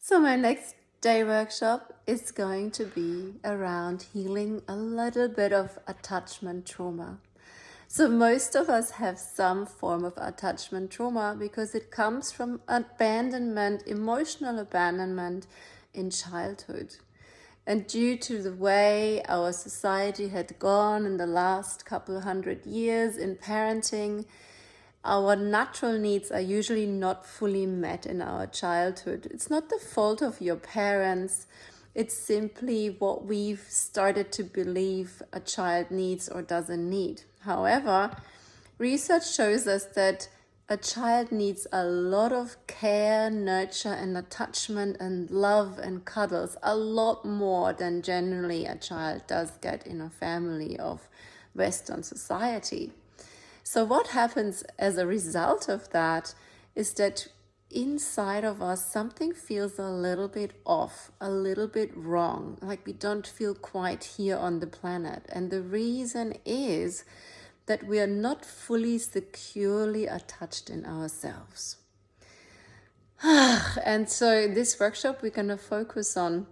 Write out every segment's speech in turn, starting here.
So my next day workshop is going to be around healing a little bit of attachment trauma. So most of us have some form of attachment trauma because it comes from abandonment, emotional abandonment in childhood. And due to the way our society had gone in the last couple hundred years in parenting, our natural needs are usually not fully met in our childhood. It's not the fault of your parents. It's simply what we've started to believe a child needs or doesn't need. However, research shows us that a child needs a lot of care, nurture, and attachment and love and cuddles, a lot more than generally a child does get in a family of Western society. So what happens as a result of that is that inside of us something feels a little bit off, a little bit wrong, like we don't feel quite here on the planet. And the reason is that we are not fully securely attached in ourselves. And so in this workshop we're going to focus on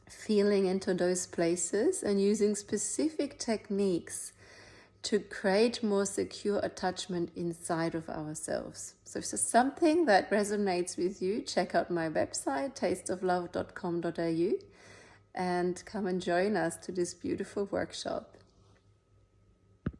feeling into those places and using specific techniques to create more secure attachment inside of ourselves. So if there's something that resonates with you, check out my website, tasteoflove.com.au, and come and join us to this beautiful workshop.